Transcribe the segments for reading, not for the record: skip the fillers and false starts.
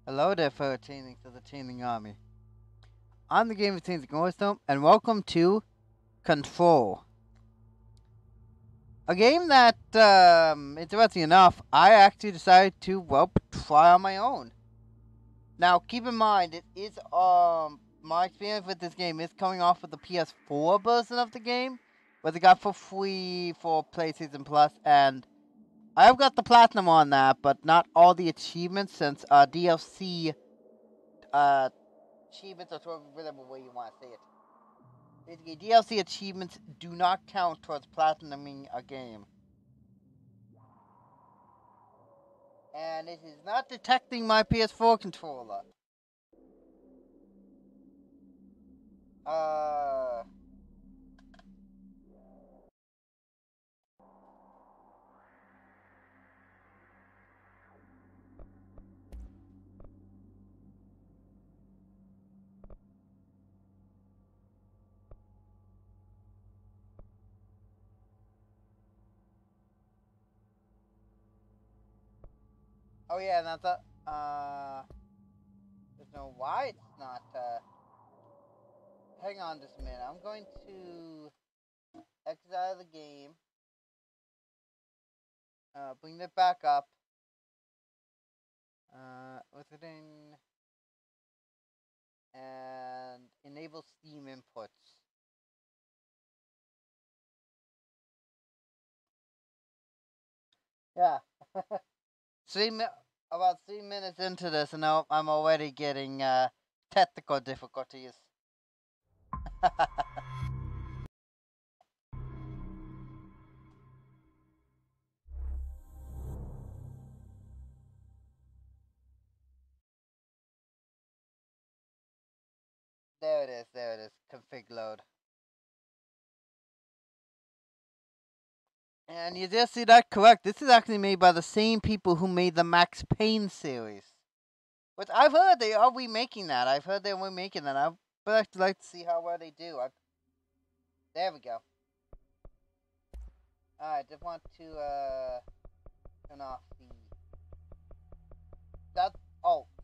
Hello there, fellow Chainlings of the Chainling Army. I'm the Game of Chainlink Northstone, and welcome to Control. A game that, interesting enough, I actually decided to, well, try on my own. Now, keep in mind, it is, my experience with this game is coming off of the PS4 version of the game, which I got for free for PlayStation Plus, and I've got the Platinum on that, but not all the achievements since, DLC, achievements or sort of whatever way you want to say it. Basically, DLC achievements do not count towards platinuming a game. And it is not detecting my PS4 controller. Uh... Oh yeah, that's there's no why it's not, hang on just a minute. I'm going to exit out of the game. Bring it back up. What's it in? And enable Steam inputs. Yeah. About 3 minutes into this, and now I'm already getting technical difficulties. There it is. There it is. Config load. And you just see that correct. This is actually made by the same people who made the Max Payne series. Which I've heard they are remaking that. I've heard they're remaking that. I would actually like to see how well they do. There we go. Alright, just want to turn off the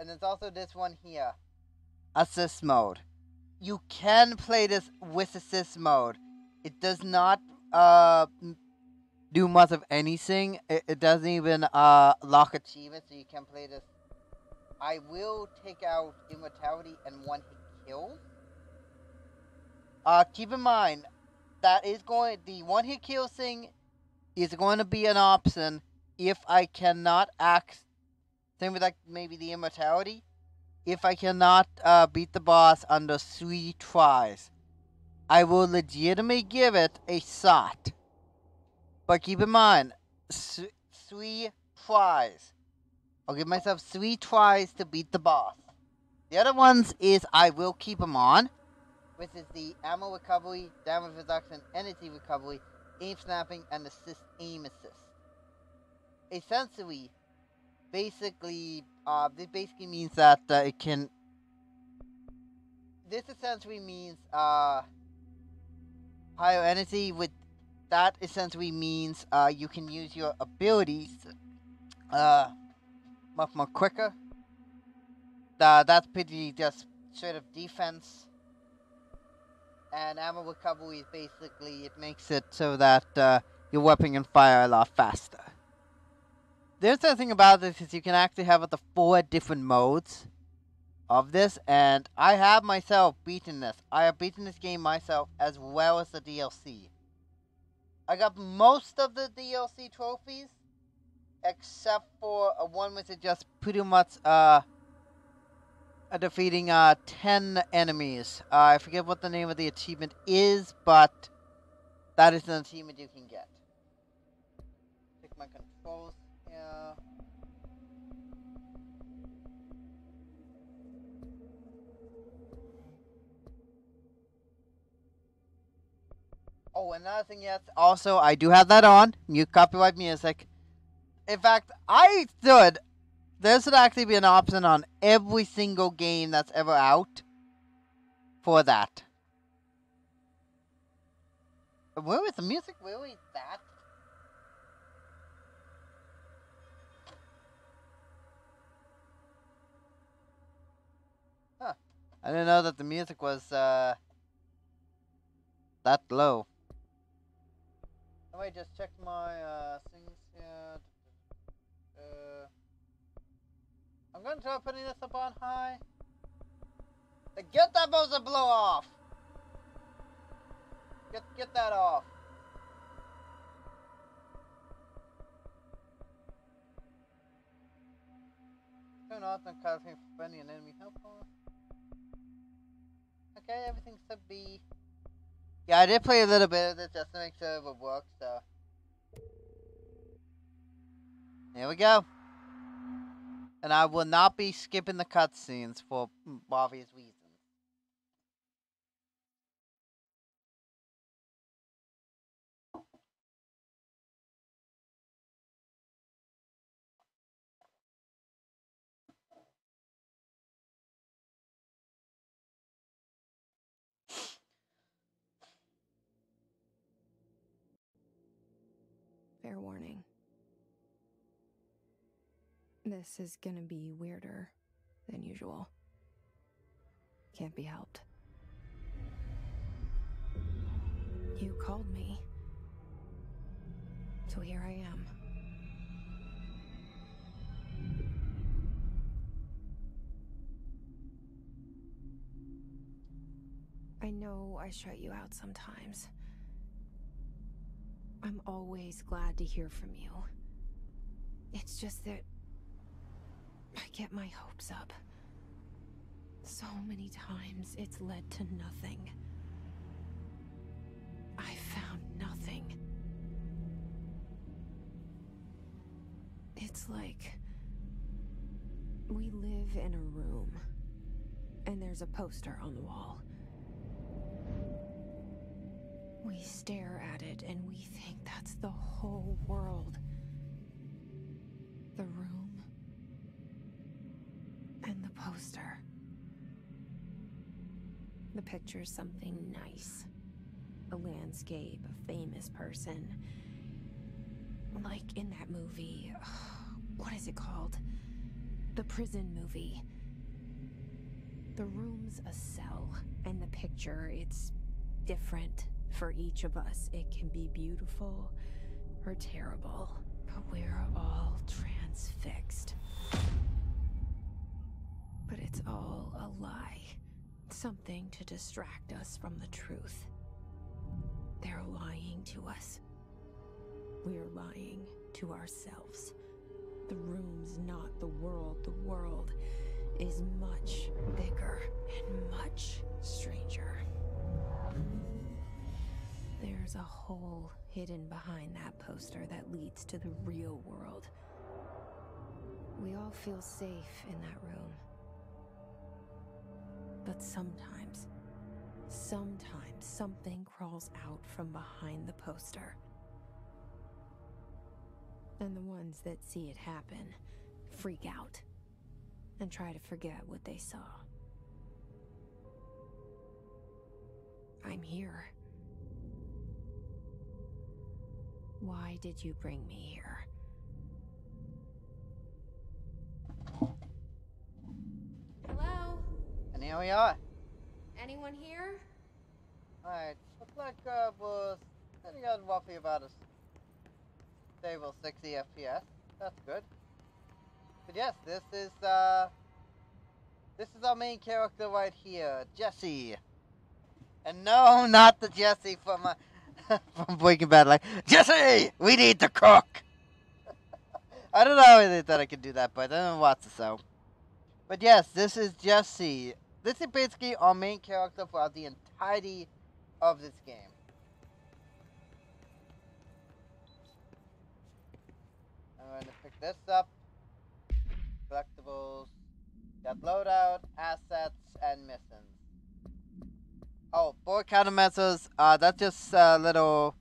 and there's also this one here. Assist mode. You can play this with assist mode. It does not do much of anything. It doesn't even lock achievements, so you can play this. I will take out immortality and one hit kills. Keep in mind that is going the one hit kill thing is going to be an option if I cannot act. Same with like maybe the immortality. If I cannot beat the boss under 3 tries, I will legitimately give it a shot. But keep in mind, 3 tries. I'll give myself 3 tries to beat the boss. The other ones is I will keep them on, which is the ammo recovery, damage reduction, energy recovery, aim snapping, and aim assist. Essentially, this basically means that it can. This essentially means higher energy. With that, essentially means you can use your abilities much more quicker. That's pretty just straight up defense. And ammo recovery is basically, it makes it so that your weapon can fire a lot faster. The interesting thing about this is you can actually have up to 4 different modes of this, and I have myself beaten this. I have beaten this game myself as well as the DLC. I got most of the DLC trophies, except for one which is just pretty much defeating 10 enemies. I forget what the name of the achievement is, but that is an achievement you can get. Check my controls here. Oh, another thing, yes. Also, I do have that on. Mute copyright music. In fact, there should actually be an option on every single game that's ever out for that. Where is the music? Where is that? I didn't know that the music was that low. Let me just check my things here. I'm gonna try putting this up on high. Get that buzzer blow off! Get that off. Turn off and causing preventing an enemy help on. Okay, everything should be. Yeah, I did play a little bit of it just to make sure it would work, so. Here we go. And I will not be skipping the cutscenes for obvious reasons. Fair warning. This is gonna be weirder than usual. Can't be helped. You called me. So here I am. I know I shut you out sometimes. I'm always glad to hear from you. It's just that I get my hopes up. So many times it's led to nothing. I found nothing. It's like we live in a room and there's a poster on the wall. We stare at it and we think that's the whole world. The room and the poster. The picture's something nice. A landscape, a famous person. Like in that movie, what is it called? The prison movie. The room's a cell, and the picture, it's different for each of us. It can be beautiful or terrible, but we're all transfixed. But it's all a lie. Something to distract us from the truth. They're lying to us. We're lying to ourselves. The room's not the world. The world is much bigger and much stranger. There's a hole hidden behind that poster that leads to the real world. We all feel safe in that room. But sometimes something crawls out from behind the poster. And the ones that see it happen freak out and try to forget what they saw. I'm here. Why did you bring me here? Hello? And here we are. Anyone here? Alright, looks like we're sitting on roughly about a stable 60 FPS. That's good. But yes, this is our main character right here, Jesse. And no, not the Jesse from from Breaking Bad. Like, Jesse, we need to cook. I don't know how they thought I could do that, but I don't watch the show. But yes, this is Jesse. This is basically our main character for the entirety of this game. I'm going to pick this up. Collectibles. Got loadout, assets, and missions. Oh, board countermeasures. That's just little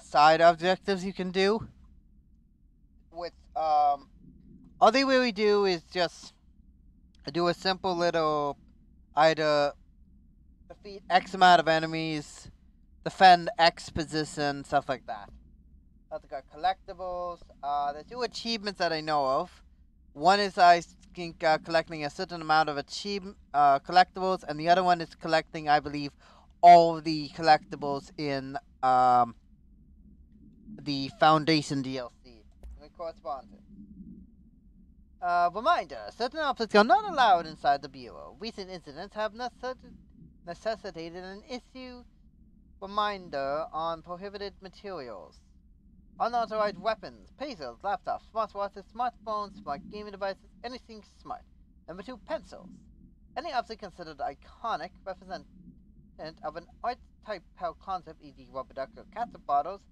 side objectives you can do. With all they really do is just do a simple little either defeat X amount of enemies, defend X position, stuff like that. I've got collectibles. There's two achievements that I know of. One is I collecting a certain amount of collectibles, and the other one is collecting, I believe, all the collectibles in the Foundation DLC. Correspondence. Reminder, certain objects are not allowed inside the Bureau. Recent incidents have necessitated an issue reminder on prohibited materials. Unauthorized weapons, tasers, laptops, smartwatches, smartphones, smart gaming devices, anything smart. Number 2, pencils. Any object considered iconic, representative of an art-type concept, e.g. rubber duck or ketchup bottles,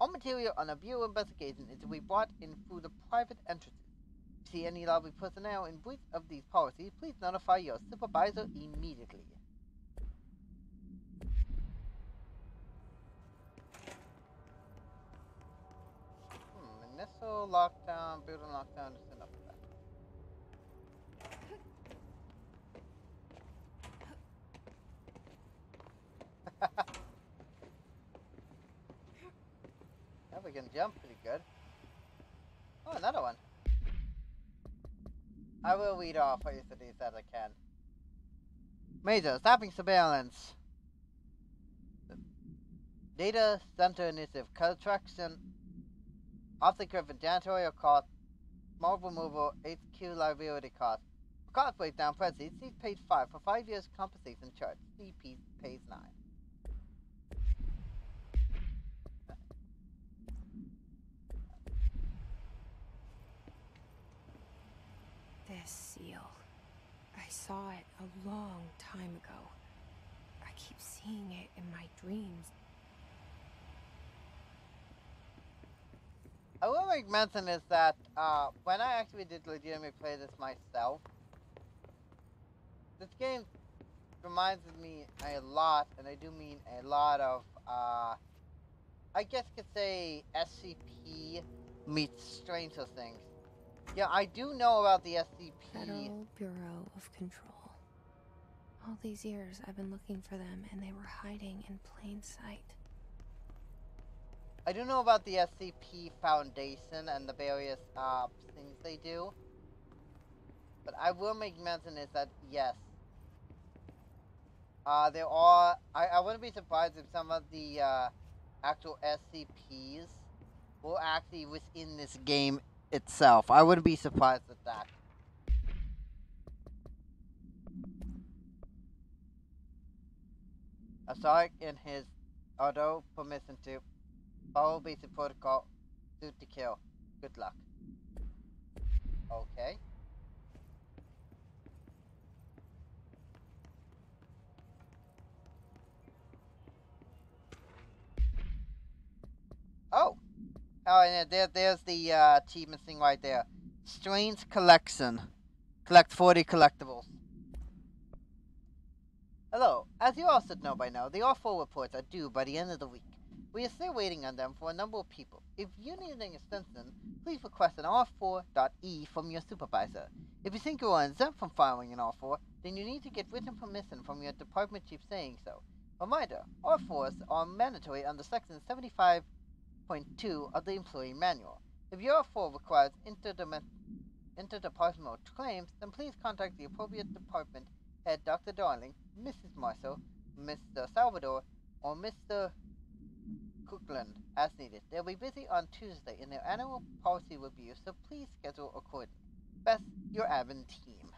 all material on a Bureau investigation is to be brought in through the private entrances. If you see any lobby personnel in breach of these policies, please notify your supervisor immediately. Initial lockdown, building lockdown, just enough of that. Yeah, we can jump pretty good. Oh, another one. I will read off what of these as I can. Major, stopping surveillance. Data Center Initiative, construction, object driven janitorial cost, mold removal, HQ liability cost. For cost breakdown, parentheses, see page 5 for 5 years compensation chart. See page 9. This seal. I saw it a long time ago. I keep seeing it in my dreams. I will make mention is that when I actually did legitimately play this myself, this game reminds me a lot, and I do mean a lot of, I guess you could say SCP meets Stranger Things. Yeah, I do know about the SCP. Federal Bureau of Control. All these years I've been looking for them, and they were hiding in plain sight. I do know about the SCP Foundation and the various things they do. But I will make mention is that, yes, there are, I wouldn't be surprised if some of the actual SCPs were actually within this game itself. I wouldn't be surprised at that. Asaric in his auto permission to follow basic protocol, shoot to kill. Good luck. Okay. Oh! Oh, and there's the achievement thing right there. Strange Collection. Collect 40 collectibles. Hello. As you all should know by now, the R4 reports are due by the end of the week. We are still waiting on them for a number of people. If you need an extension, please request an R4.E from your supervisor. If you think you are exempt from filing an R4, then you need to get written permission from your department chief saying so. Reminder, R4s are mandatory under section 75.2 of the Employee Manual. If your R4 requires interdepartmental claims, then please contact the appropriate department head, Dr. Darling, Mrs. Marshall, Mr. Salvador, or Mr. Cookland as needed. They'll be busy on Tuesday in their annual policy review, so please schedule accordingly. Best, your admin team.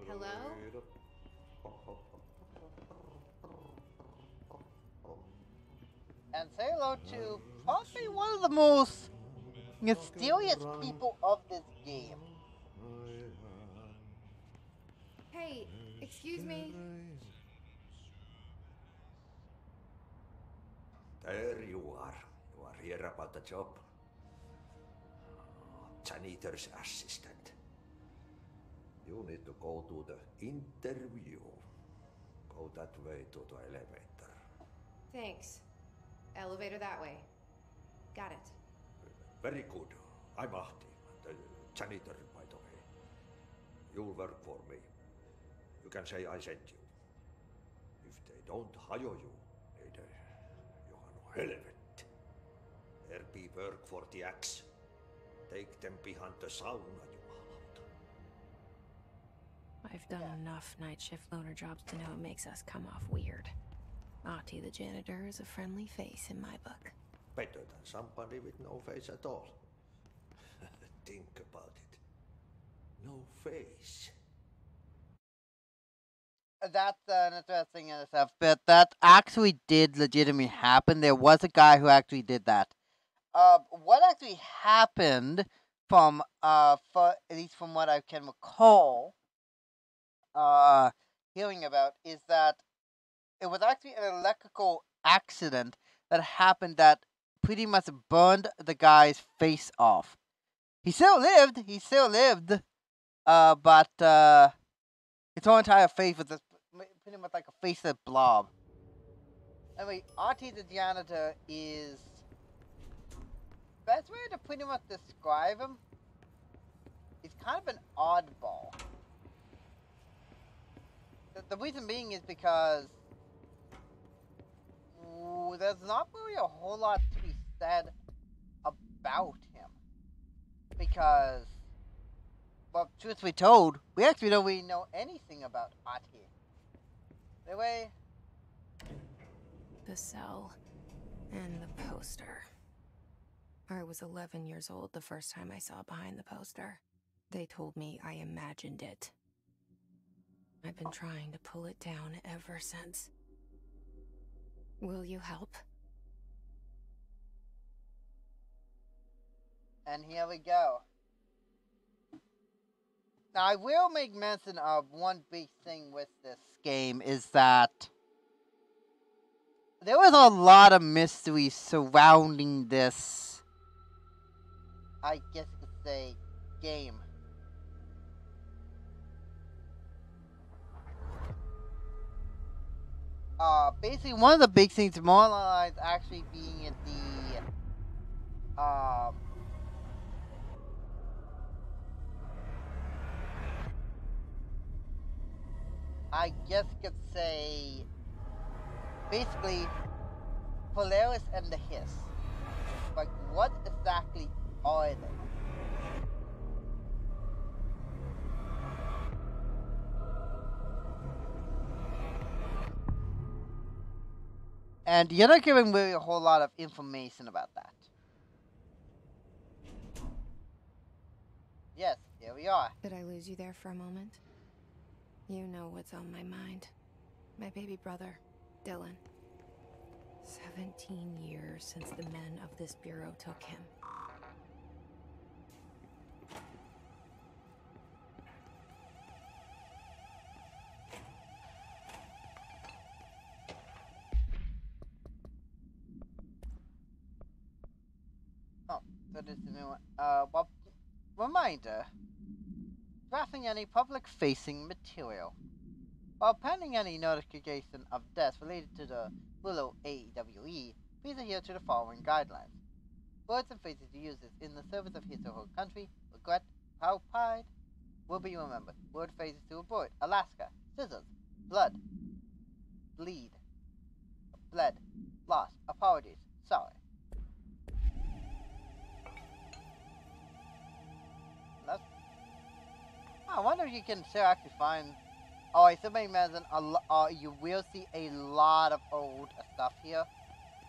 Hello? And say hello to probably one of the most mysterious people of this game. Hey, excuse me. There you are. You are here about the job. Janitor's assistant. You need to go to the interview. Go that way to the elevator. Thanks. Elevator that way. Got it. Very good. I'm Ahti, the janitor, by the way. you'll work for me. You can say I sent you. If they don't hire you, Johan helvet. There be work for the axe. Take them behind the sauna, jumalauta. I've done enough night shift loner jobs to know it makes us come off weird. Ahti the janitor is a friendly face in my book. Better than somebody with no face at all. Think about it. No face. That's an interesting stuff, but that actually did legitimately happen. There was a guy who actually did that. What actually happened from for at least from what I can recall, hearing about is that it was actually an electrical accident that happened that pretty much burned the guy's face off. He still lived. But his whole entire face was just pretty much like a faceless blob. Anyway, Ahti the janitor is best way to pretty much describe him. He's kind of an oddball. The reason being is because there's not really a whole lot to be said about him. Because, well, truth be told, we actually don't really know anything about Ahti. Anyway, The cell and the poster. I was 11 years old the first time I saw behind the poster. They told me I imagined it. I've been trying to pull it down ever since. Will you help? and here we go. Now, I will make mention of one big thing with this game is that there was a lot of mystery surrounding this, I guess you could say, game. Basically, one of the big things more or less actually being in the, I guess you could say, basically, Polaris and the Hiss. Like, what exactly are they? And you're not giving really a whole lot of information about that. Yes, here we are. Did I lose you there for a moment? You know what's on my mind. My baby brother, Dylan. 17 years since the men of this bureau took him. Oh, that is the new one. Well, reminder. Drafting any public-facing material. While pending any notification of deaths related to the Willow AEWE, please adhere to the following guidelines. Words and phrases used in the service of his or her country, regret, proud pride, will be remembered. Word phrases to avoid: Alaska, scissors, blood, bleed, bled, lost, apologies, sorry. That's, I wonder if you can still actually find. Oh, I still make mention. You will see a lot of old stuff here,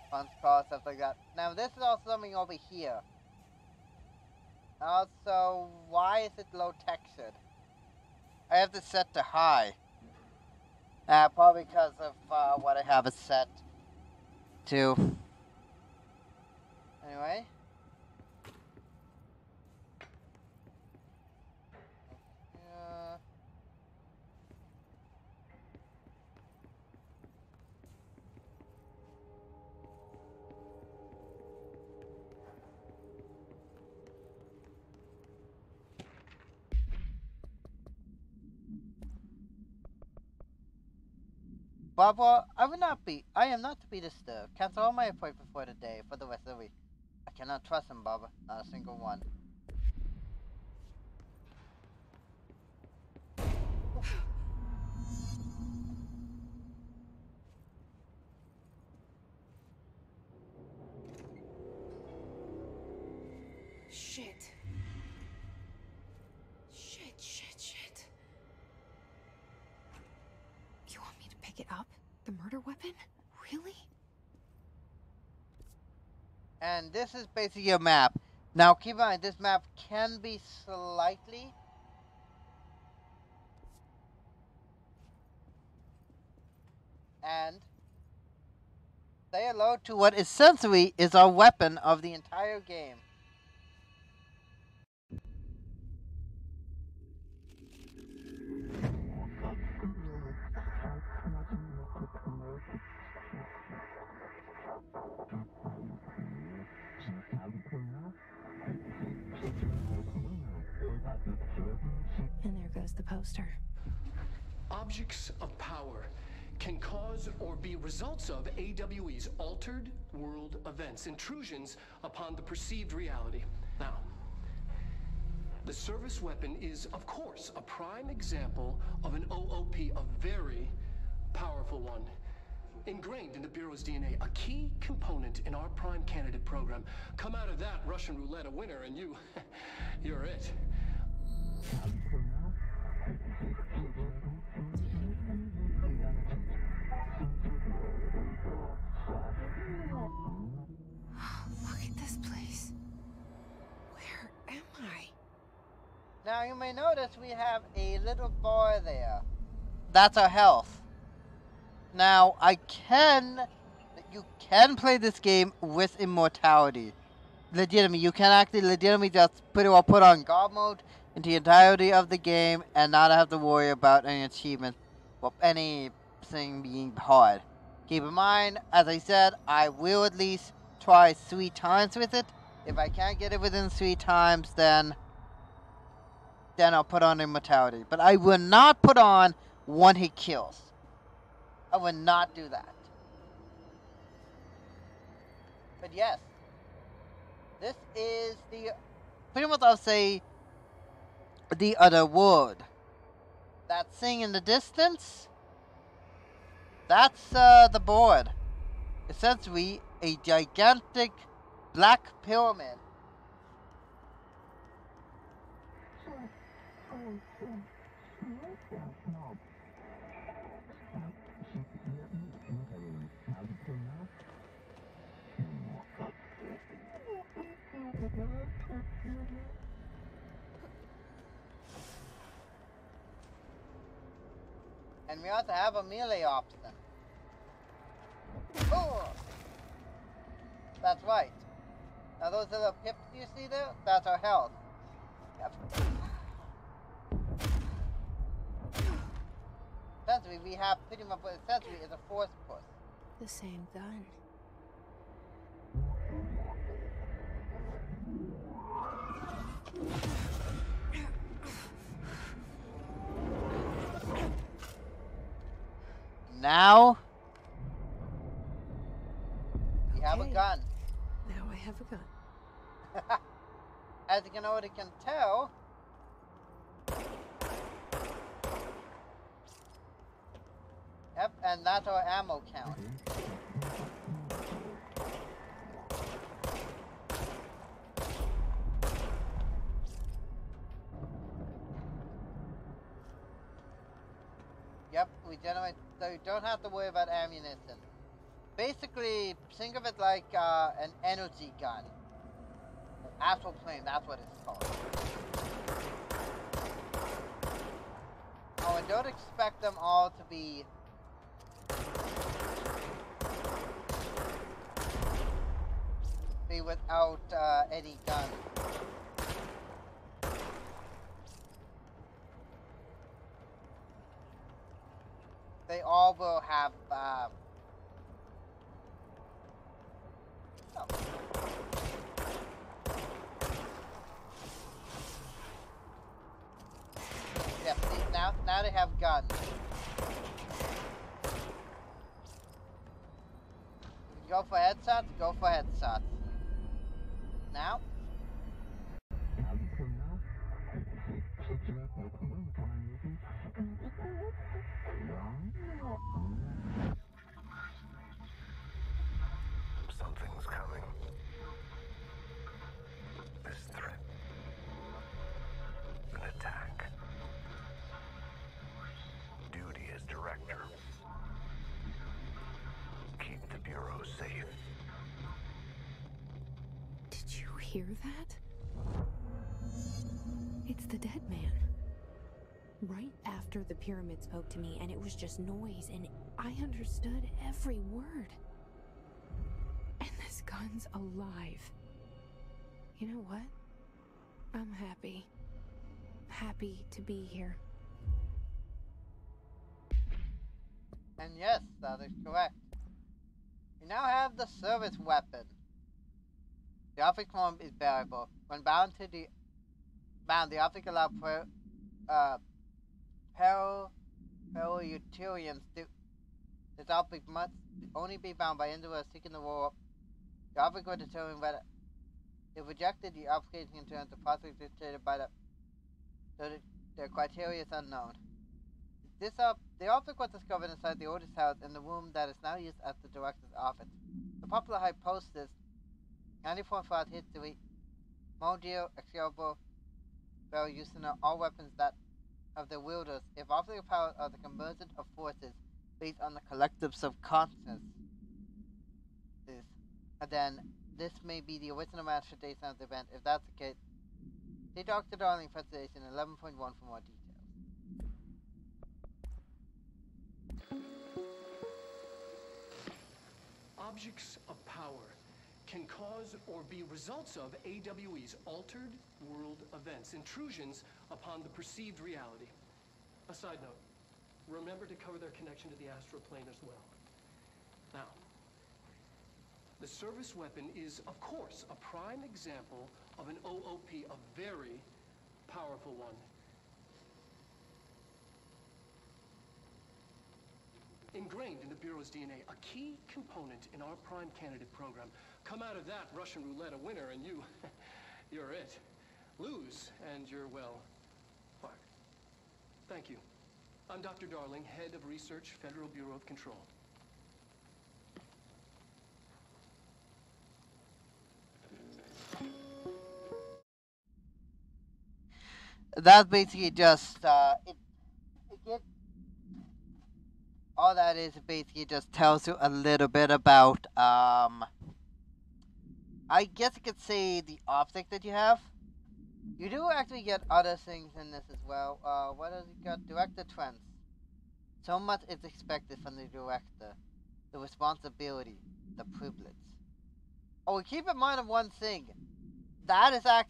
punch cards, stuff like that. Now this is also something over here. Also, why is it low textured? I have this set to high. Probably because of what I have it set to. Anyway. Barbara, I am not to be disturbed. Cancel all my appointments for today for the rest of the week. I cannot trust him, Barbara. Not a single one. Shit. Shit. You want me to pick it up? The murder weapon? Really? And this is basically a map. Now keep in mind, this map can be slightly and say hello to what essentially is our weapon of the entire game. And there goes the poster. Objects of power can cause or be results of AWE's altered world events, intrusions upon the perceived reality. Now, the service weapon is, of course, a prime example of an OOP, a very powerful one. Ingrained in the Bureau's DNA, a key component in our prime candidate program. Come out of that Russian roulette a winner and you're it. Look at this place. Where am I? Now you may notice we have a little bar there. That's our health. Now you can play this game with immortality. Legitimately, you can actually legitimately just put on God mode into the entirety of the game and not have to worry about any achievement or anything being hard. Keep in mind, as I said, I will at least try 3 times with it. If I can't get it within 3 times, then I'll put on immortality. But I will not put on one-hit kills. I would not do that. But yes, this is pretty much I'll say, the other world. That thing in the distance, that's the board. Essentially, a gigantic black pyramid. And we also have a melee option. Oh! That's right. Now those little pips you see there, that's our health. Yep. Essentially, we have pretty much what essentially is a force push. The same gun. Now we have a gun. Now I have a gun. As you can already tell, yep, and that's our ammo count. Yep, we generate, so you don't have to worry about ammunition. Basically, think of it like an energy gun. Astral plane, that's what it's called. Oh, and don't expect them all to be without any gun. They all will have oh. Yep, see, now they have guns. If you go for headshots, go for headshots. Now. Something's coming. This threat Director. Keep the Bureau safe. Did you hear that? It's the dead man. Right after the pyramid spoke to me, and it was just noise, and I understood every word. And this gun's alive. You know what? I'm happy. Happy to be here. And yes, that is correct. We now have the service weapon. The object form is variable. When bound, the object allows parallelitarians to. This object must only be bound by individuals seeking the warp. The object will determine whether, if rejected, the application can turn to possibly dictated by the criteria is unknown. The object was discovered inside the oldest house in the room that is now used as the director's office. The popular hypothesis, 94 history, Module, Excalibur, were used in all weapons that of the wielders. If object powers are the convergence of forces based on the collective subconscious, then this may be the original manifestation of the event. If that's the case, see Dr. Darling presentation 11.1 for more details. Objects of power can cause or be results of AWE's altered world events, intrusions upon the perceived reality. A side note, remember to cover their connection to the astral plane as well. Now, the service weapon is, of course, a prime example of an OOP, a very powerful one. Ingrained in the Bureau's DNA, a key component in our prime candidate program. Come out of that Russian roulette a winner and you're it. Lose and you're, well, fired. Thank you. I'm Dr. Darling, Head of Research, Federal Bureau of Control. That's basically just, all that is basically just tells you a little bit about, I guess you could say the object that you have. You do actually get other things in this as well. What has it got? Director trends. So much is expected from the director. The responsibility, the privilege. Oh, keep in mind of one thing. That's a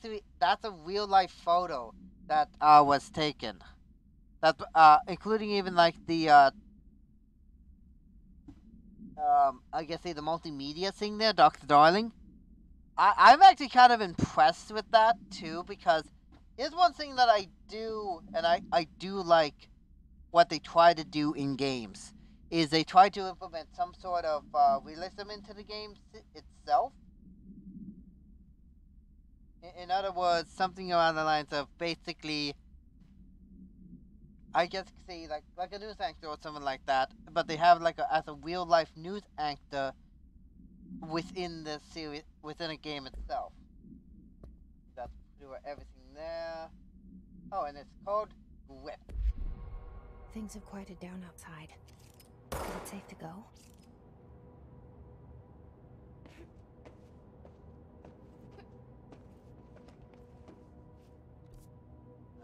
real life photo that was taken. That including even like the I guess the multimedia thing there, Dr. Darling. I'm actually kind of impressed with that too, because it's one thing that I do, and I do like what they try to do in games, is they try to implement some sort of realism into the game itself. In other words, something around the lines of basically, I guess you could say like a news anchor or something like that, but they have like as a real life news anchor within the series, within a game itself. That's pretty much everything there. Oh, and it's called Grip. Things have quieted down outside. Is it safe to go?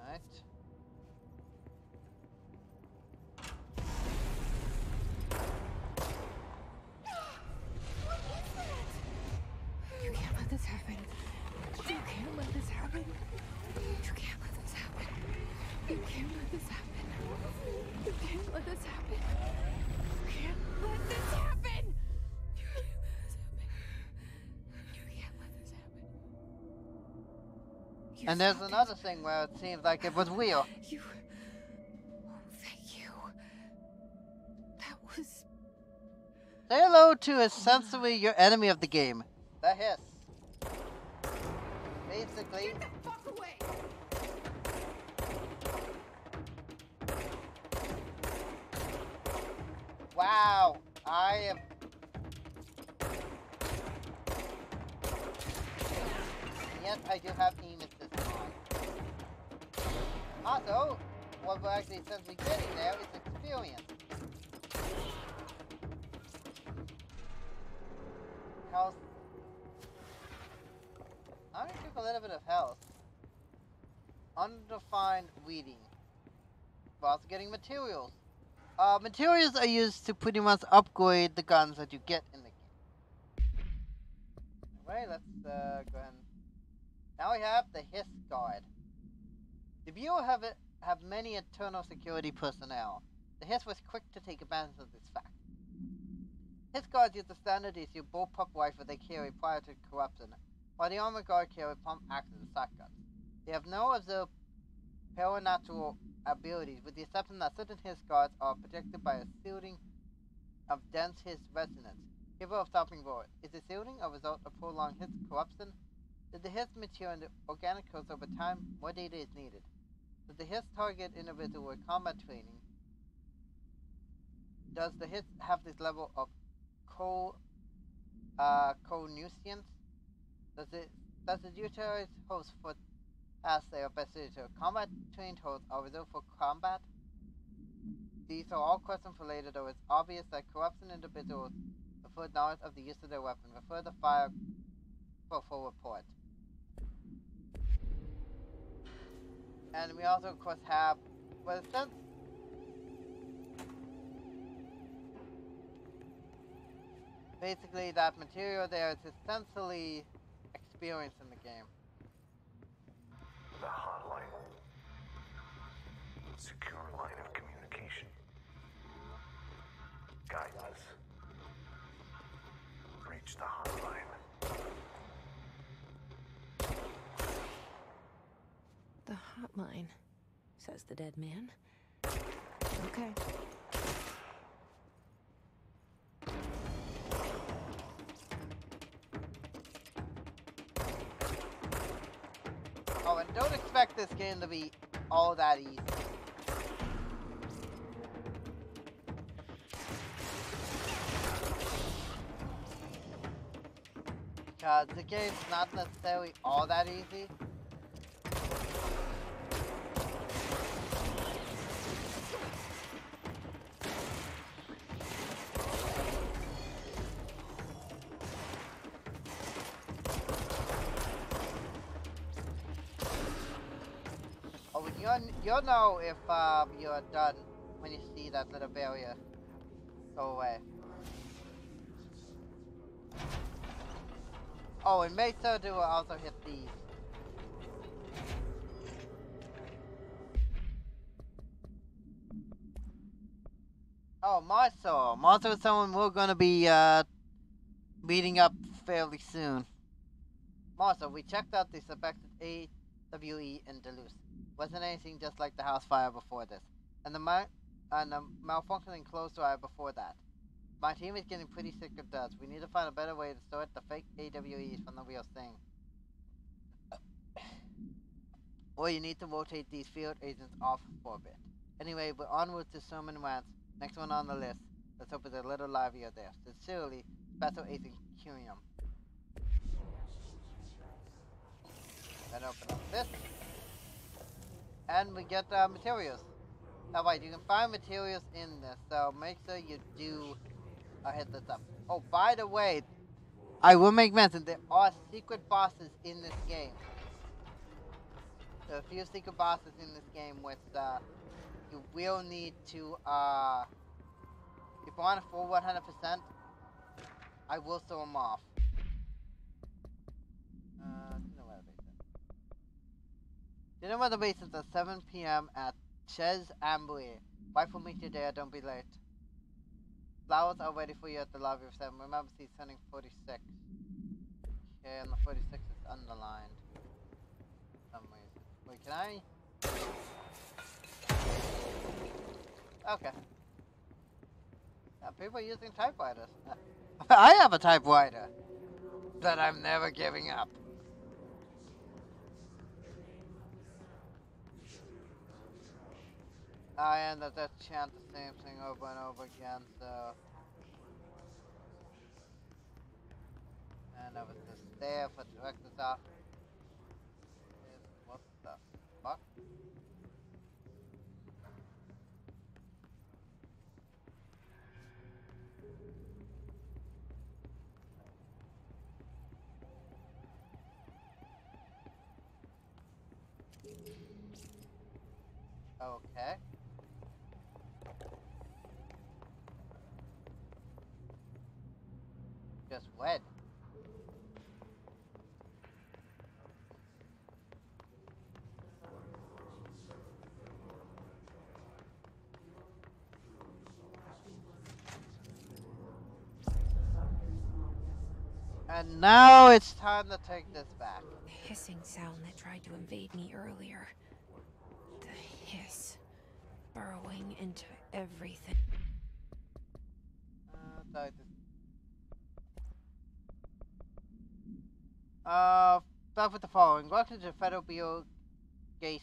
Right. You can't let this happen. You can't let this happen. You can't let this happen. You can't let this happen. You can't let this happen. You can't let this happen. You can't let this happen. You And there's stopped another it. thing where it seems like it was real. You. Oh, thank you. That was. Say hello to essentially your enemy of the game, the Hiss. Basically, Get the fuck away! wow, I am. Yes, I do have aim at this time. Also, what we're actually essentially getting there is experience. Health. I only took a little bit of health. Undefined reading. We're also getting materials. Materials are used to pretty much upgrade the guns that you get in the game. Anyway, let's go ahead and... Now we have the Hiss Guard. The Bureau have many internal security personnel. The Hiss was quick to take advantage of this fact. Hiss Guards use the standard issue bullpup rifle they carry prior to corruption, while the Armor Guard carry pump axes and shotguns. They have no observed paranatural abilities, with the exception that certain Hiss Guards are protected by a shielding of dense Hiss resonance, capable of stopping roar. Is the shielding a result of prolonged Hiss corruption? Did the Hiss mature in the organic course over time? More data is needed. Does the Hiss target individual with combat training? Does the Hiss have this level of co-nuisance? Does it utilize hosts for as they are best suited to combat trained hosts are reserved for combat? These are all questions related, though it's obvious that corruption individuals with knowledge of the use of their weapon refer the fire for full report. And we also of course have basically that material there is essentially experience in the game. The hotline. Secure line of communication. Guidance. Reach the hotline. The hotline, says the dead man. Okay. Oh, and don't expect this game to be all that easy. Because the game's not necessarily all that easy. You'll know if you're done when you see that little barrier go away. Oh, and make sure to also hit these. Oh, Marcel. Marcel is someone we're gonna be meeting up fairly soon. Marcel, we checked out the suspected AWE in Duluth. Wasn't anything just like the house fire before this, and the malfunctioning clothes dryer before that. My team is getting pretty sick of dust. We need to find a better way to sort the fake AWEs from the real thing. Or you need to rotate these field agents off for a bit. Anyway, we're onwards to Sherman Rants. Next one on the list. Let's hope it's a little livelier there. Sincerely, Special Agent Curium. Then open up this. And we get materials. Alright, you can find materials in this, so make sure you do hit this up. Oh, by the way, I will make mention there are secret bosses in this game. There are a few secret bosses in this game which you will need to if you want a full 100%, I will throw them off. Dinner reservations at 7 p.m. at Chez Ambuie. Wait for me today, don't be late. Flowers are ready for you at the lobby of 7. Remember, she's sending 46. Okay, and the 46 is underlined. For some reason. Wait, can I? Okay. Now, people are using typewriters. I have a typewriter that I'm never giving up. I end up just chant the same thing over and over again, so... And I was just there for director's office. What the fuck? Okay. Just wed. And now it's time to take this back. The hissing sound that tried to invade me earlier. The hiss. Burrowing into everything. Start with the following. Welcome to the Federal Bureau a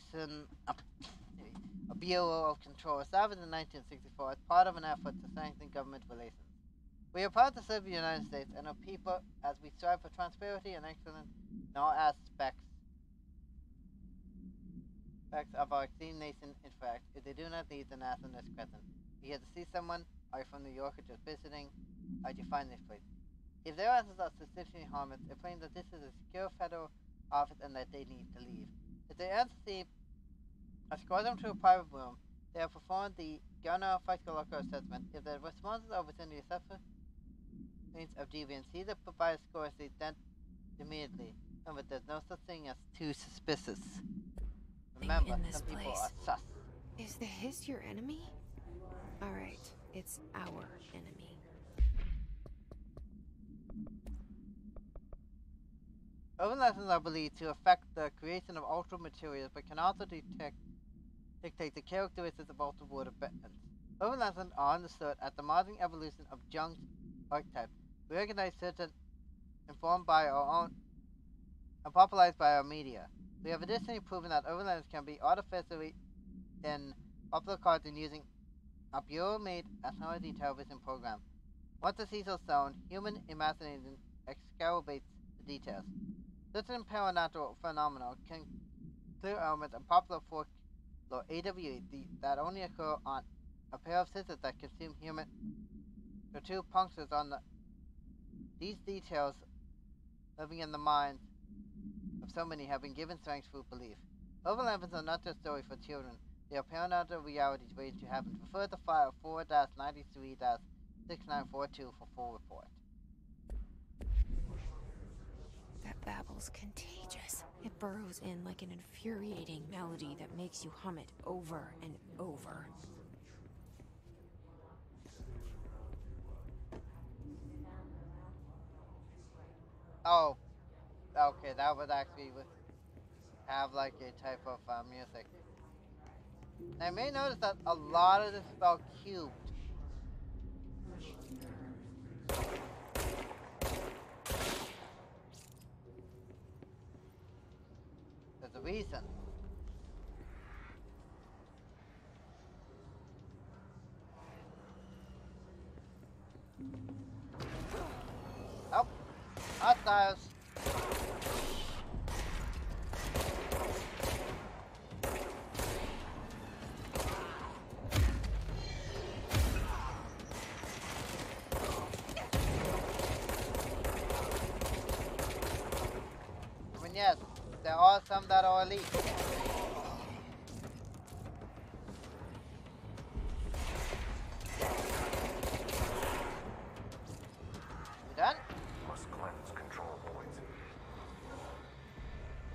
Bureau of Control established in 1964 as part of an effort to strengthen government relations. We are proud to serve the United States and our people as we strive for transparency and excellence in all aspects of our esteemed nation. In fact, if they do not leave, then ask them this question. Are you here to see someone? Are you from New York or just visiting? How did you find this place? If their answers are sufficiently harmless, it claims that this is a secure federal office and that they need to leave. If their answers seem escort them to a private room. They have performed the Gunnar psychological assessment. If the responses are within the assessment range of deviance, either provide a score is then immediately. Remember, there's no such thing as too suspicious. Remember, some people are sus. Is the hiss your enemy? Alright, it's our enemy. Urban lessons are believed to affect the creation of altered materials, but can also dictate the characteristics of altered water bends. Urban lessons are understood as the modern evolution of Jung's archetype. We recognize certain informed by our own and popularized by our media. We have additionally proven that urban legends can be artificially in popular culture using a bureau-made ethnology television program. Once the seeds are sown, human imagination excavates the details. Certain paranormal phenomena can clear elements in popular folklore AWE that only occur on a pair of scissors that consume human or two punctures on these details living in the minds of so many have been given strength through belief. Urban legends are not just stories for children. They are paranormal realities waiting to happen. Refer to file 4-93-6942 for full report. That babble's contagious. It burrows in like an infuriating melody that makes you hum it over and over. Oh, okay, that would actually have like a type of music. Now, you may notice that a lot of this is spelled cubed. There's a reason. Oh, hostiles. I mean, yes, there are some that are elite. You done? Must cleanse control points.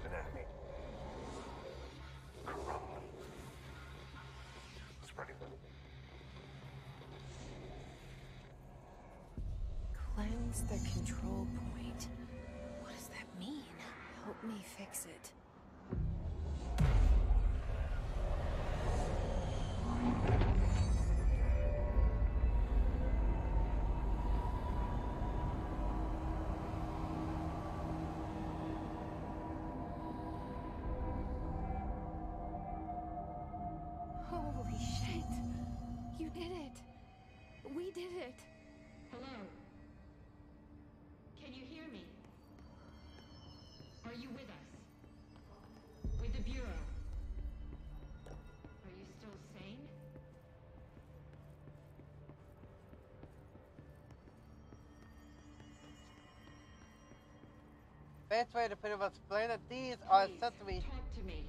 An enemy. Corrupt. Spreading them. Cleanse the control point. What does that mean? Help me fix it. Holy shit! You did it! We did it! Hello? Can you hear me? Are you with us? With the Bureau? Are you still sane? Best way to pretty much explain that these are Please, essentially talk to me.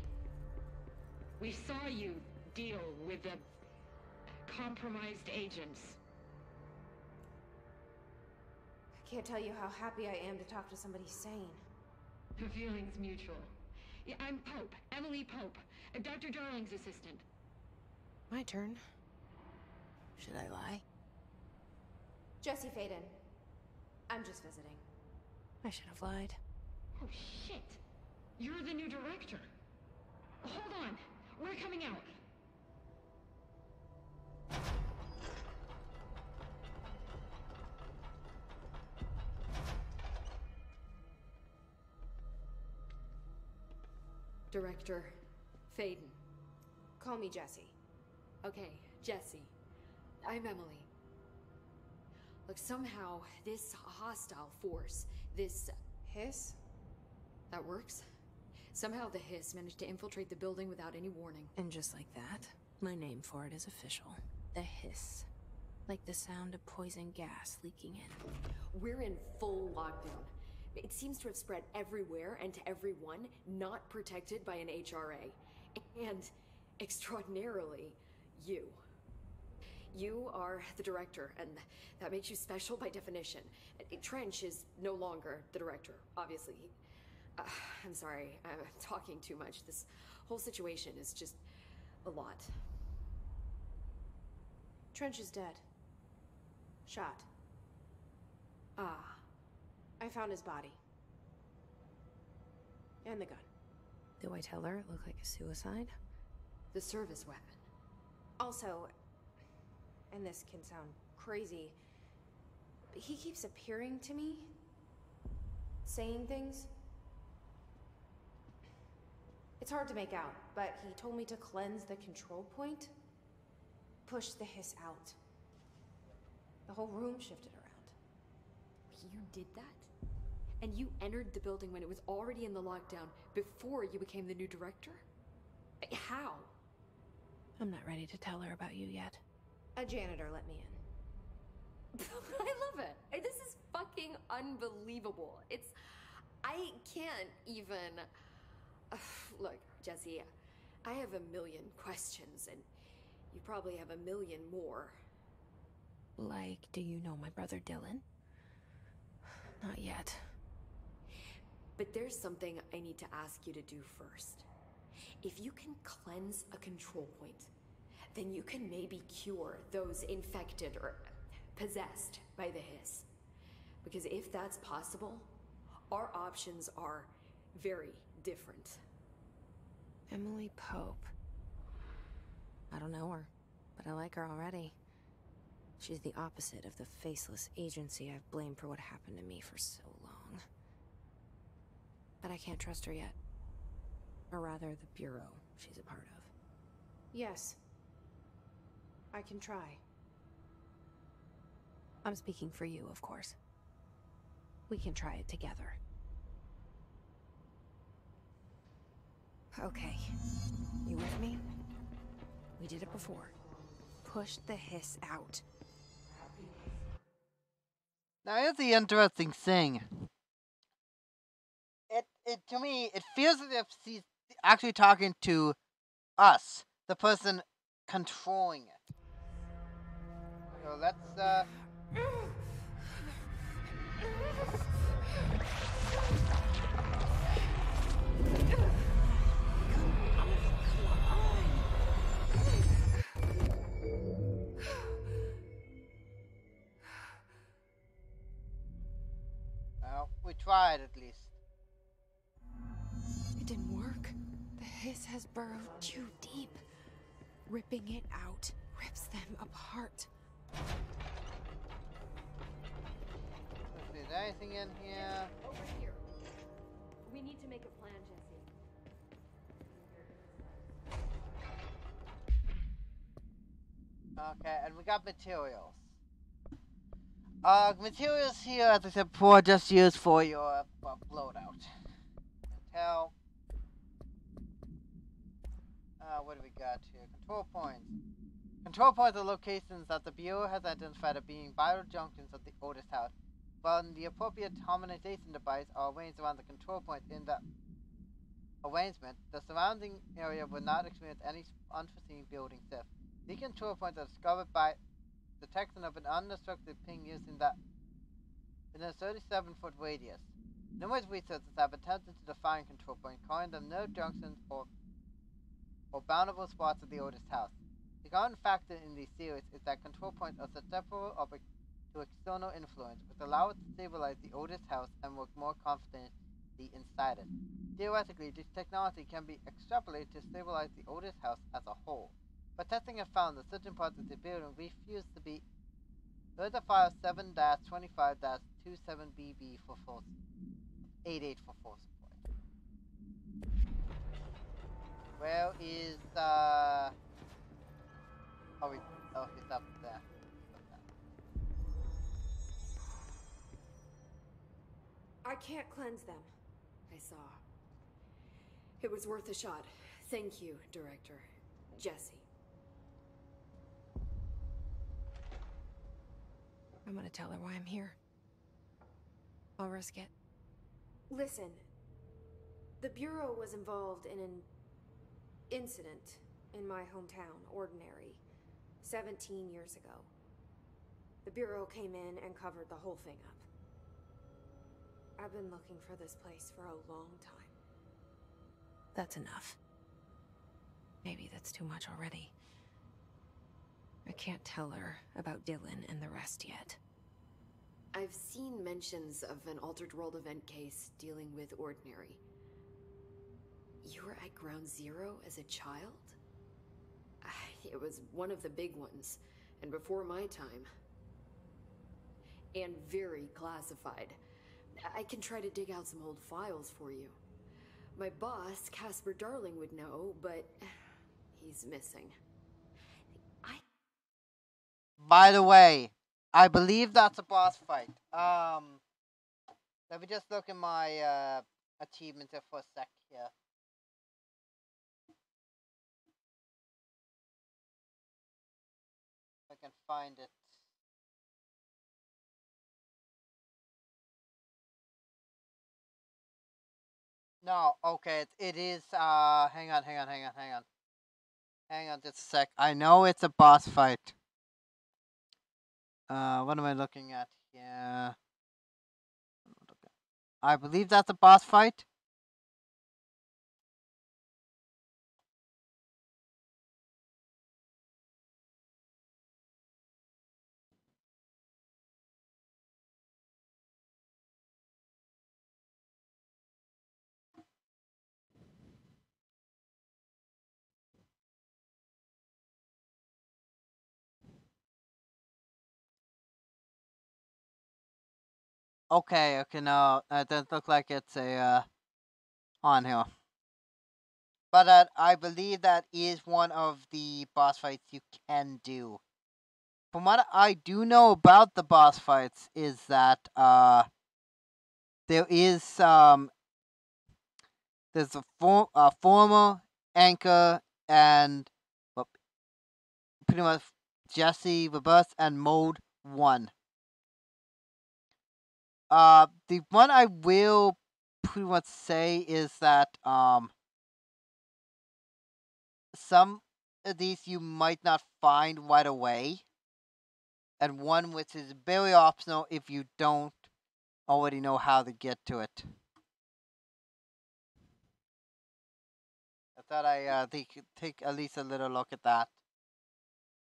We saw you deal with the compromised agents. I can't tell you how happy I am to talk to somebody sane. The feeling's mutual. Yeah, I'm Pope, Emily Pope, Dr. Darling's assistant. My turn. Should I lie? Jesse Faden. I'm just visiting. I should have lied. Oh, shit. You're the new director. Hold on. We're coming out. Director Faden. Call me Jesse. Okay, Jesse. I'm Emily. Look, somehow this hostile force, this... Hiss? That works? Somehow the hiss managed to infiltrate the building without any warning. And just like that, my name for it is official. The hiss. Like the sound of poison gas leaking in. We're in full lockdown. It seems to have spread everywhere and to everyone not protected by an HRA. And, extraordinarily, you. You are the director, and that makes you special by definition. Trench is no longer the director, obviously. I'm sorry, I'm talking too much. This whole situation is just a lot. Trench is dead. Shot. Ah. I found his body. And the gun. Do I tell her it looked like a suicide? The service weapon. Also, and this can sound crazy, but he keeps appearing to me, saying things. It's hard to make out, but he told me to cleanse the control point, push the hiss out. The whole room shifted around. You did that? And you entered the building when it was already in the lockdown before you became the new director? How? I'm not ready to tell her about you yet. A janitor let me in. I love it. This is fucking unbelievable. I can't even... Look, Jesse, I have a million questions, and you probably have a million more. Like, do you know my brother Dylan? Not yet. But there's something I need to ask you to do first. If you can cleanse a control point, then you can maybe cure those infected or possessed by the hiss. Because if that's possible, our options are very different. Emily Pope. I don't know her, but I like her already. She's the opposite of the faceless agency I've blamed for what happened to me for so long. But I can't trust her yet. Or rather, the bureau she's a part of. Yes. I can try. I'm speaking for you, of course. We can try it together. Okay. You with me? We did it before. Push the hiss out. Now here's the interesting thing. It to me, it feels as if she's actually talking to us, the person controlling it. So let's well, we tried at least. It didn't work. The hiss has burrowed too deep. Ripping it out rips them apart. Let's see, is there anything in here? Over here. We need to make a plan, Jesse. Okay, and we got materials. Materials here, as I said before, just used for your loadout. Intel. What do we got here? Control points. Control points are locations that the Bureau has identified as being vital junctions of the Otis house. While the appropriate harmonization device are arranged around the control point in the arrangement, the surrounding area will not experience any unforeseen building theft. The control points are discovered by detection of an unobstructed ping using that in a 37-foot radius. Numerous researchers have attempted to define control points, calling them no junctions or boundable spots of the oldest house. The common factor in these theories is that control points are susceptible to external influence, which allow it to stabilize the oldest house and work more confidently inside it. Theoretically, this technology can be extrapolated to stabilize the oldest house as a whole, but testing has found that certain parts of the building refuse to be. There's a file 7-25-27BB for full 88 for full support. Where is oh, he's up there. I can't cleanse them. I saw. It was worth a shot. Thank you, Director. Jesse. I'm gonna tell her why I'm here. I'll risk it. Listen, the Bureau was involved in an incident in my hometown, Ordinary, 17 years ago. The Bureau came in and covered the whole thing up. I've been looking for this place for a long time. That's enough. Maybe that's too much already. I can't tell her about Dylan and the rest yet. I've seen mentions of an Altered World event case dealing with Ordinary. You were at Ground Zero as a child? It was one of the big ones, and before my time. And very classified. I can try to dig out some old files for you. My boss, Casper Darling, would know, but he's missing. By the way, I believe that's a boss fight. Let me just look at my achievements here for a sec here. If I can find it. No, okay, it is, hang on. Hang on just a sec. I know it's a boss fight. What am I looking at here? I believe that's a boss fight. Okay, no, it doesn't look like it's a, on here. But I believe that is one of the boss fights you can do. From what I do know about the boss fights is that, there is, there's a former anchor and, well, pretty much Jesse, Robust, and Mode 1. The one I will pretty much say is that some of these you might not find right away, and one which is very optional if you don't already know how to get to it. I thought I take at least a little look at that,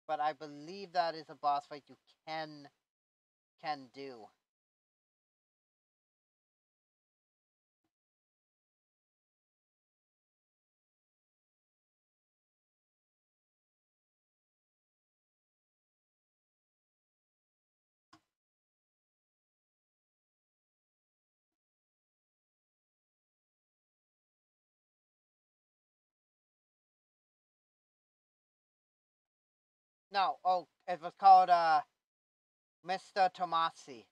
but I believe that is a boss fight you can do. No, oh, it was called Mr. Tomasi.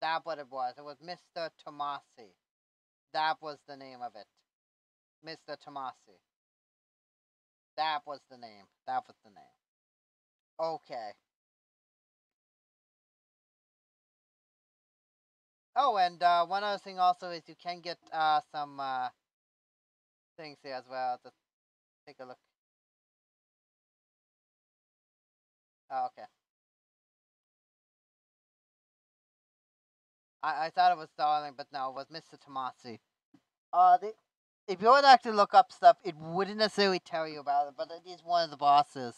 That what it was. It was Mr. Tomasi. That was the name of it. Mr. Tomasi. That was the name. That was the name. Okay. Oh, and one other thing also is you can get some things here as well. Just take a look. Oh, okay. I thought it was Darling, but no, it was Mr. Tomasi. If you would actually look up stuff, it wouldn't necessarily tell you about it, but it is one of the bosses.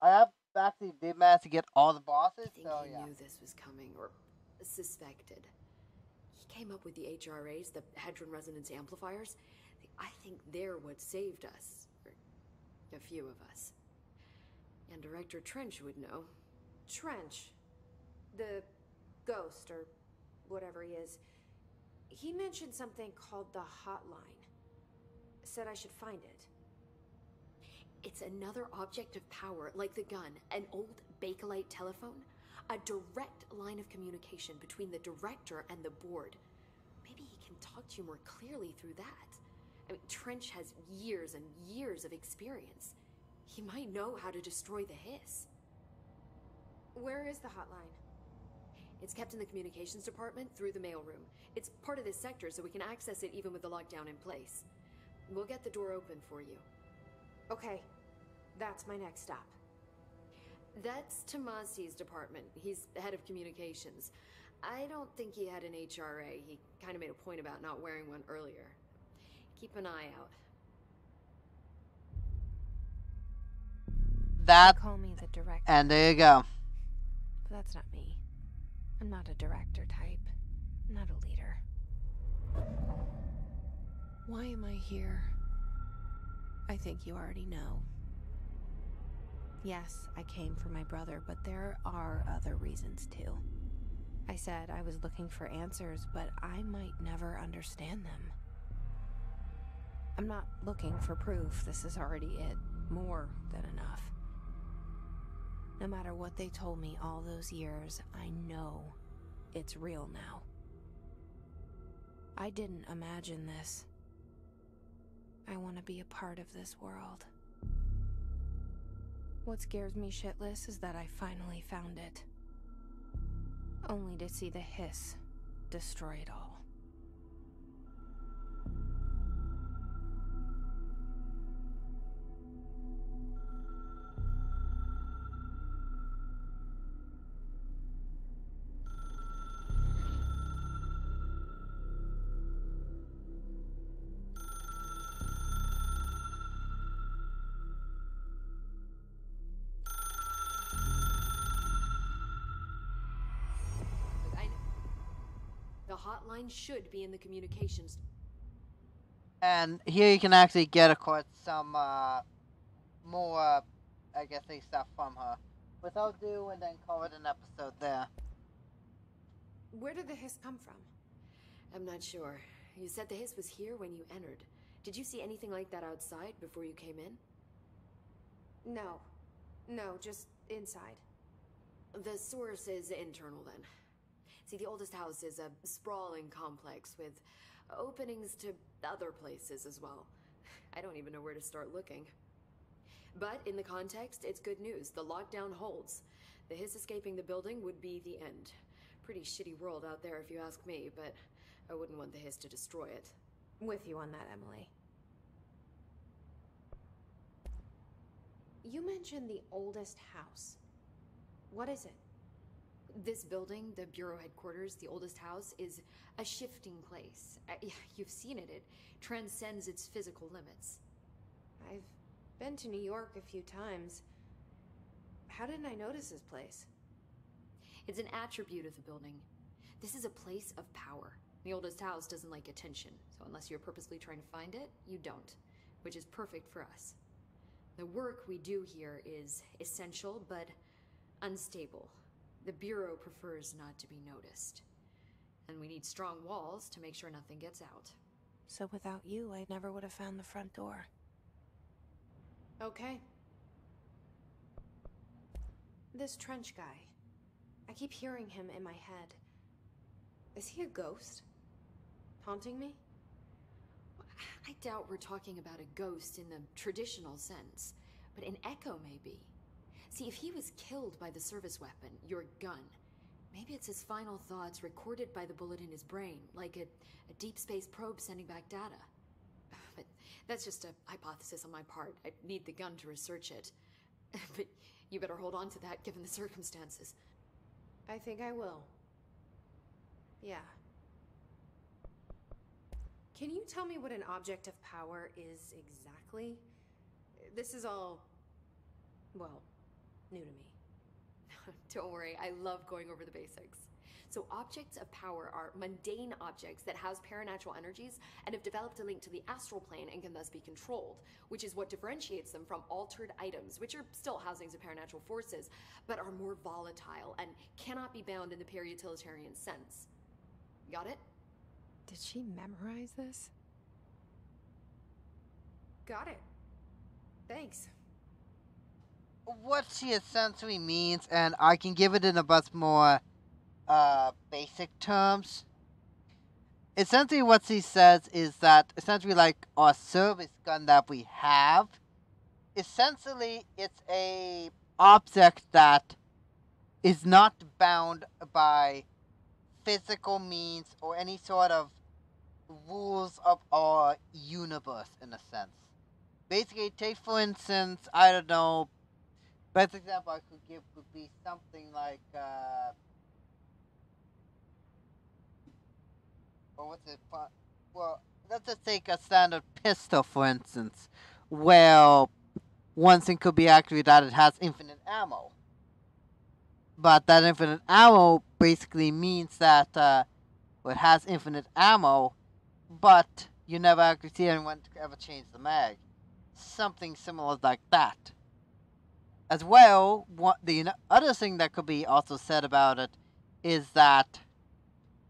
I have actually did manage to get all the bosses, I think so he yeah. knew this was coming, or suspected. He came up with the HRAs, the Hadron Resonance Amplifiers. I think they're what saved us. Or a few of us. And Director Trench would know. Trench. The ghost, or whatever he is. He mentioned something called the hotline. Said I should find it. It's another object of power, like the gun, an old Bakelite telephone. A direct line of communication between the director and the board. Maybe he can talk to you more clearly through that. I mean, Trench has years and years of experience. He might know how to destroy the hiss. Where is the hotline? It's kept in the communications department through the mailroom. It's part of this sector, so we can access it even with the lockdown in place. We'll get the door open for you. Okay, that's my next stop. That's Tomasi's department. He's the head of communications. I don't think he had an HRA. He kind of made a point about not wearing one earlier. Keep an eye out. That, They call me the director. and there you go. But that's not me. I'm not a director type. I'm not a leader. Why am I here? I think you already know. Yes, I came for my brother, but there are other reasons too. I said I was looking for answers, but I might never understand them. I'm not looking for proof. This is already it. More than enough. No matter what they told me all those years, I know it's real now. I didn't imagine this. I want to be a part of this world. What scares me shitless is that I finally found it. Only to see the hiss destroy it all. The hotline should be in the communications. And here you can actually get, of course, some more, I guess, stuff from her. Without ado, and then call it an episode there. Where did the hiss come from? I'm not sure. You said the hiss was here when you entered. Did you see anything like that outside before you came in? No. No, just inside. The source is internal then. See, the oldest house is a sprawling complex with openings to other places as well. I don't even know where to start looking. But in the context, it's good news. The lockdown holds. The hiss escaping the building would be the end. Pretty shitty world out there if you ask me, but I wouldn't want the hiss to destroy it. With you on that, Emily. You mentioned the oldest house. What is it? This building, the Bureau headquarters, the oldest house, is a shifting place. You've seen it. It transcends its physical limits. I've been to New York a few times. How didn't I notice this place? It's an attribute of the building. This is a place of power. The oldest house doesn't like attention, so unless you're purposely trying to find it, you don't, which is perfect for us. The work we do here is essential, but unstable. The Bureau prefers not to be noticed. And we need strong walls to make sure nothing gets out. So without you, I never would have found the front door. Okay. This Trench guy. I keep hearing him in my head. Is he a ghost? Haunting me? I doubt we're talking about a ghost in the traditional sense, but an echo maybe. See, if he was killed by the service weapon, your gun, maybe it's his final thoughts recorded by the bullet in his brain, like a deep space probe sending back data. But that's just a hypothesis on my part. I need the gun to research it. But you better hold on to that given the circumstances. I think I will. Yeah. Can you tell me what an object of power is exactly? This is all, well, new to me. Don't worry, I love going over the basics. So objects of power are mundane objects that house paranatural energies and have developed a link to the astral plane and can thus be controlled, which is what differentiates them from altered items, which are still housings of paranatural forces, but are more volatile and cannot be bound in the pure utilitarian sense. Got it? Did she memorize this? Got it. Thanks. What she essentially means, and I can give it in a much more basic terms. Essentially what she says is that essentially like our service gun that we have, essentially it's a object that is not bound by physical means or any sort of rules of our universe in a sense. Basically, take for instance, I don't know, best example I could give would be something like or what's it? Well, let's just take a standard pistol, for instance. Well, one thing could be actually that it has infinite ammo. But that infinite ammo basically means that it has infinite ammo, but you never actually see anyone ever change the mag. Something similar like that. As well, the other thing that could be also said about it is that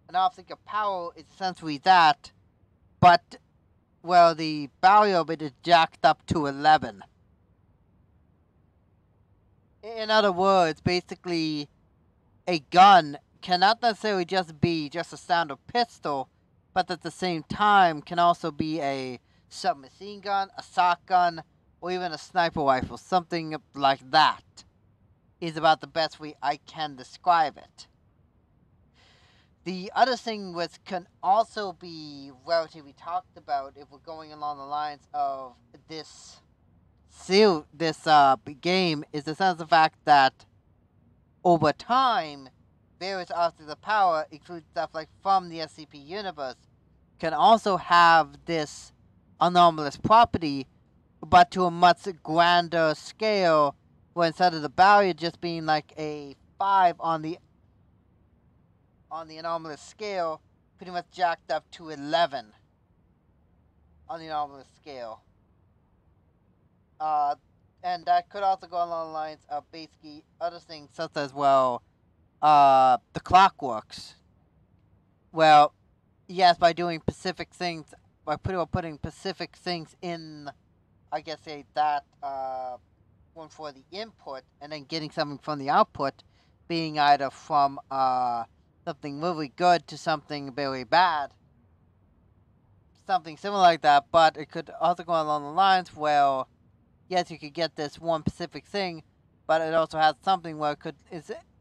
an object of power is essentially that, but, well, the value of it is jacked up to 11. In other words, basically, a gun cannot necessarily just be just a standard pistol, but at the same time can also be a submachine gun, a sock gun, or even a sniper rifle. Something like that is about the best way I can describe it. The other thing which can also be relatively talked about if we're going along the lines of this game is the sense of the fact that over time, various objects of power, including stuff like from the SCP universe, can also have this anomalous property, but to a much grander scale, where instead of the value just being like a 5 on the anomalous scale, pretty much jacked up to 11 on the anomalous scale. And that could also go along the lines of basically other things such as, well, the clockworks. Well, yes, by doing specific things, by putting specific things in, I guess, that one for the input, and then getting something from the output, being either from something really good to something very bad. Something similar like that, but it could also go along the lines where, yes, you could get this one specific thing, but it also has something where it could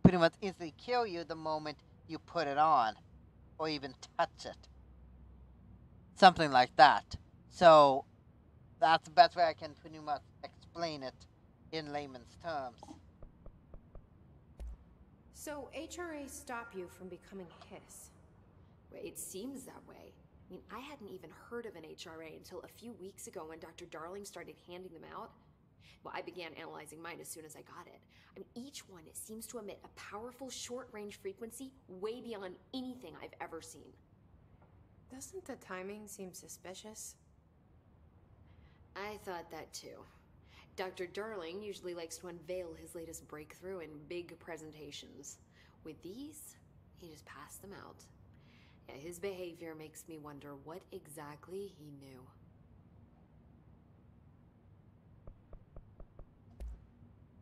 pretty much instantly kill you the moment you put it on, or even touch it. Something like that. So, that's the best way I can pretty much explain it in layman's terms. So HRA stop you from becoming Hiss? It seems that way. I mean, I hadn't even heard of an HRA until a few weeks ago when Dr. Darling started handing them out. Well, I began analyzing mine as soon as I got it. I mean, each one seems to emit a powerful short-range frequency way beyond anything I've ever seen. Doesn't the timing seem suspicious? I thought that too. Dr. Darling usually likes to unveil his latest breakthrough in big presentations. With these, he just passed them out. Yeah, his behavior makes me wonder what exactly he knew.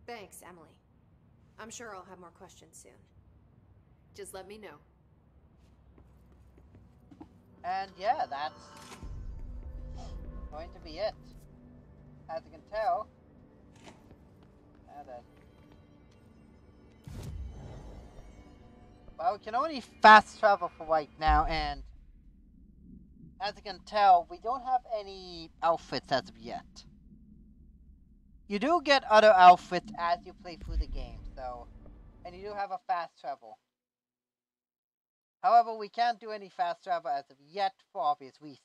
Thanks, Emily. I'm sure I'll have more questions soon. Just let me know. And yeah, that's going to be it. As you can tell, well, we can only fast travel for right now, and as you can tell, we don't have any outfits as of yet. You do get other outfits as you play through the game, so, and you do have a fast travel. However, we can't do any fast travel as of yet for obvious reasons.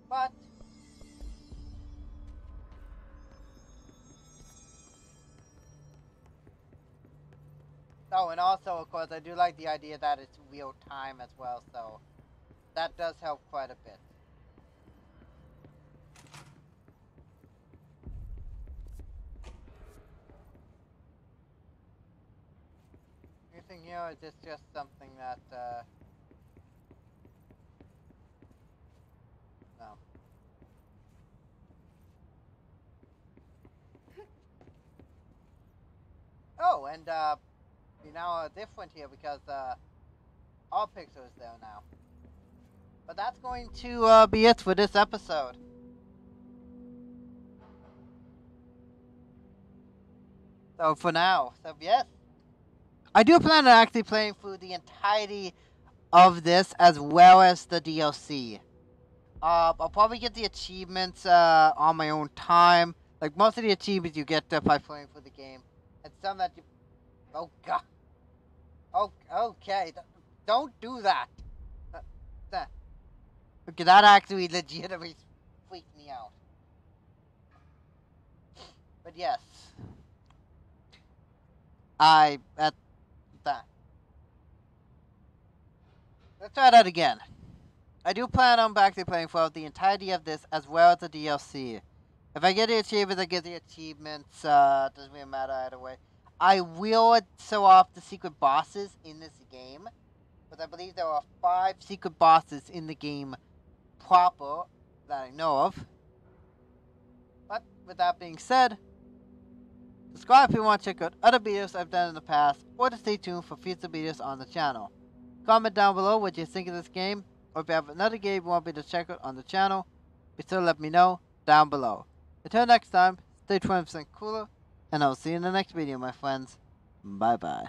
But oh, and also, of course, I do like the idea that it's real time as well, so that does help quite a bit. Anything here, or is this just something that, no. Oh, and, we now are different here because, all pixels is there now. But that's going to, be it for this episode. So, for now, so yes. I do plan on actually playing through the entirety of this as well as the DLC. I'll probably get the achievements on my own time. Like, most of the achievements you get by playing through the game. And some that you... Oh, God. Oh, okay. Don't do that. Okay, that actually legitimately freaked me out. But yes. At that. Let's try that again. I do plan on actually playing for the entirety of this as well as the DLC. If I get the achievements, I get the achievements. Doesn't really matter either way. I will show off the secret bosses in this game. But I believe there are 5 secret bosses in the game proper that I know of. But with that being said, subscribe if you want to check out other videos I've done in the past, or to stay tuned for future videos on the channel. Comment down below what you think of this game, or if you have another game you want me to check out on the channel, be sure to let me know down below. Until next time, stay 20% cooler, and I'll see you in the next video, my friends. Bye bye.